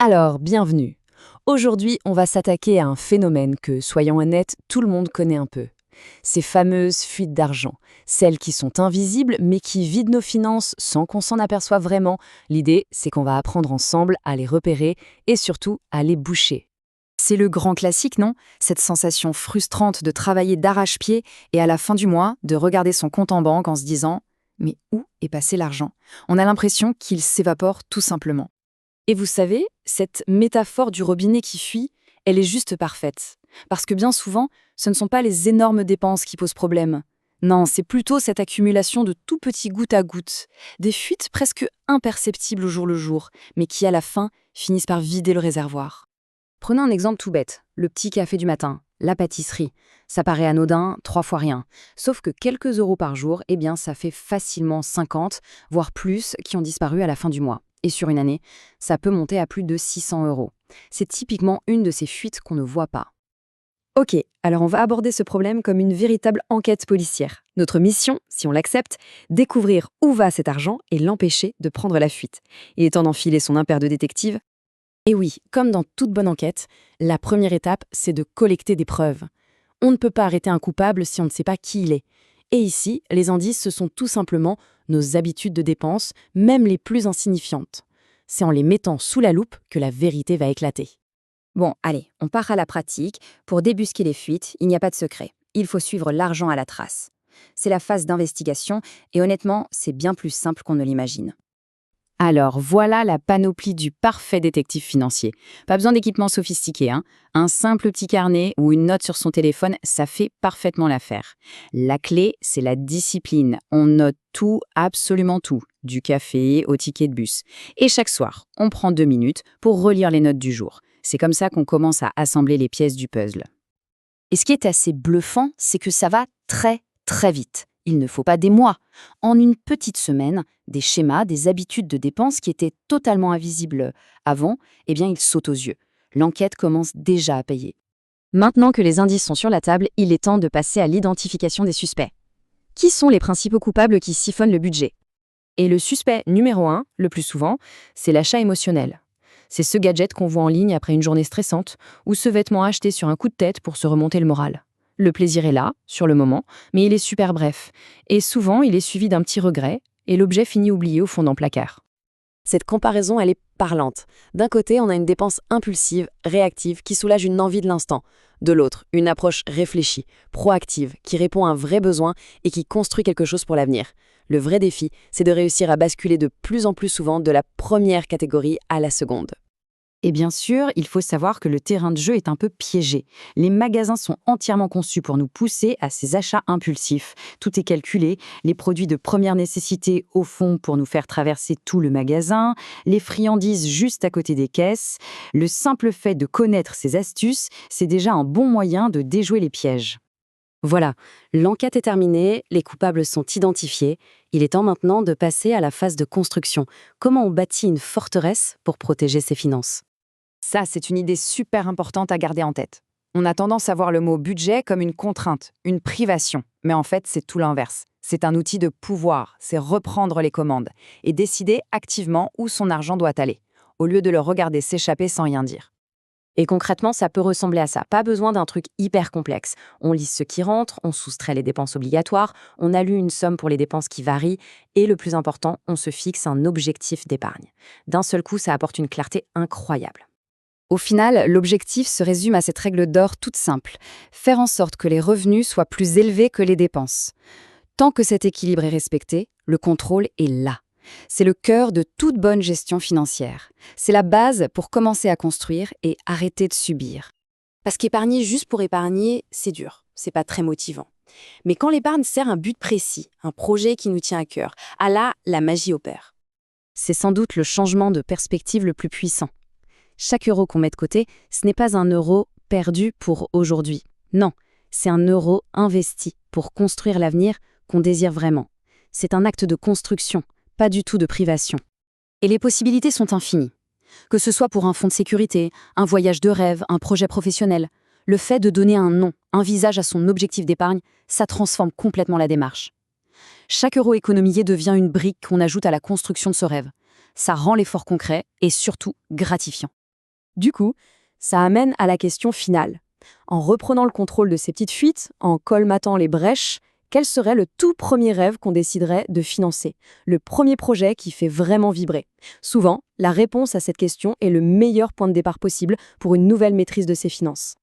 Alors, bienvenue. Aujourd'hui, on va s'attaquer à un phénomène que, soyons honnêtes, tout le monde connaît un peu. Ces fameuses fuites d'argent, celles qui sont invisibles mais qui vident nos finances sans qu'on s'en aperçoive vraiment. L'idée, c'est qu'on va apprendre ensemble à les repérer et surtout à les boucher. C'est le grand classique, non? Cette sensation frustrante de travailler d'arrache-pied et à la fin du mois, de regarder son compte en banque en se disant « Mais où est passé l'argent ?» On a l'impression qu'il s'évapore tout simplement. Et vous savez, cette métaphore du robinet qui fuit, elle est juste parfaite. Parce que bien souvent, ce ne sont pas les énormes dépenses qui posent problème. Non, c'est plutôt cette accumulation de tout petits goutte à goutte, des fuites presque imperceptibles au jour le jour, mais qui à la fin finissent par vider le réservoir. Prenons un exemple tout bête, le petit café du matin, la pâtisserie. Ça paraît anodin, 3 fois rien. Sauf que quelques euros par jour, eh bien ça fait facilement 50, voire plus, qui ont disparu à la fin du mois. Et sur une année, ça peut monter à plus de 600 euros. C'est typiquement une de ces fuites qu'on ne voit pas. Ok, alors on va aborder ce problème comme une véritable enquête policière. Notre mission, si on l'accepte, découvrir où va cet argent et l'empêcher de prendre la fuite. Il est temps d'enfiler son impair de détective. Et oui, comme dans toute bonne enquête, la première étape, c'est de collecter des preuves. On ne peut pas arrêter un coupable si on ne sait pas qui il est. Et ici, les indices, ce sont tout simplement nos habitudes de dépenses, même les plus insignifiantes. C'est en les mettant sous la loupe que la vérité va éclater. Bon, allez, on part à la pratique. Pour débusquer les fuites, il n'y a pas de secret. Il faut suivre l'argent à la trace. C'est la phase d'investigation et honnêtement, c'est bien plus simple qu'on ne l'imagine. Alors voilà la panoplie du parfait détective financier. Pas besoin d'équipement sophistiqué, hein. Un simple petit carnet ou une note sur son téléphone, ça fait parfaitement l'affaire. La clé, c'est la discipline. On note tout, absolument tout, du café au ticket de bus. Et chaque soir, on prend 2 minutes pour relire les notes du jour. C'est comme ça qu'on commence à assembler les pièces du puzzle. Et ce qui est assez bluffant, c'est que ça va très, très vite. Il ne faut pas des mois. En une petite semaine, des schémas, des habitudes de dépenses qui étaient totalement invisibles avant, eh bien, ils sautent aux yeux. L'enquête commence déjà à payer. Maintenant que les indices sont sur la table, il est temps de passer à l'identification des suspects. Qui sont les principaux coupables qui siphonnent le budget? Et le suspect numéro 1, le plus souvent, c'est l'achat émotionnel. C'est ce gadget qu'on voit en ligne après une journée stressante, ou ce vêtement acheté sur un coup de tête pour se remonter le moral. Le plaisir est là, sur le moment, mais il est super bref. Et souvent, il est suivi d'un petit regret, et l'objet finit oublié au fond d'un placard. Cette comparaison, elle est parlante. D'un côté, on a une dépense impulsive, réactive, qui soulage une envie de l'instant. De l'autre, une approche réfléchie, proactive, qui répond à un vrai besoin et qui construit quelque chose pour l'avenir. Le vrai défi, c'est de réussir à basculer de plus en plus souvent de la première catégorie à la seconde. Et bien sûr, il faut savoir que le terrain de jeu est un peu piégé. Les magasins sont entièrement conçus pour nous pousser à ces achats impulsifs. Tout est calculé, les produits de première nécessité au fond pour nous faire traverser tout le magasin, les friandises juste à côté des caisses. Le simple fait de connaître ces astuces, c'est déjà un bon moyen de déjouer les pièges. Voilà, l'enquête est terminée, les coupables sont identifiés. Il est temps maintenant de passer à la phase de construction. Comment on bâtit une forteresse pour protéger ses finances? Ça, c'est une idée super importante à garder en tête. On a tendance à voir le mot budget comme une contrainte, une privation. Mais en fait, c'est tout l'inverse. C'est un outil de pouvoir, c'est reprendre les commandes et décider activement où son argent doit aller, au lieu de le regarder s'échapper sans rien dire. Et concrètement, ça peut ressembler à ça. Pas besoin d'un truc hyper complexe. On liste ce qui rentre, on soustrait les dépenses obligatoires, on alloue une somme pour les dépenses qui varient, et le plus important, on se fixe un objectif d'épargne. D'un seul coup, ça apporte une clarté incroyable. Au final, l'objectif se résume à cette règle d'or toute simple, faire en sorte que les revenus soient plus élevés que les dépenses. Tant que cet équilibre est respecté, le contrôle est là. C'est le cœur de toute bonne gestion financière. C'est la base pour commencer à construire et arrêter de subir. Parce qu'épargner juste pour épargner, c'est dur, c'est pas très motivant. Mais quand l'épargne sert un but précis, un projet qui nous tient à cœur, ah là, la magie opère. C'est sans doute le changement de perspective le plus puissant. Chaque euro qu'on met de côté, ce n'est pas un euro perdu pour aujourd'hui. Non, c'est un euro investi pour construire l'avenir qu'on désire vraiment. C'est un acte de construction, pas du tout de privation. Et les possibilités sont infinies. Que ce soit pour un fonds de sécurité, un voyage de rêve, un projet professionnel, le fait de donner un nom, un visage à son objectif d'épargne, ça transforme complètement la démarche. Chaque euro économisé devient une brique qu'on ajoute à la construction de ce rêve. Ça rend l'effort concret et surtout gratifiant. Du coup, ça amène à la question finale. En reprenant le contrôle de ces petites fuites, en colmatant les brèches, quel serait le tout premier rêve qu'on déciderait de financer? Le premier projet qui fait vraiment vibrer? Souvent, la réponse à cette question est le meilleur point de départ possible pour une nouvelle maîtrise de ses finances.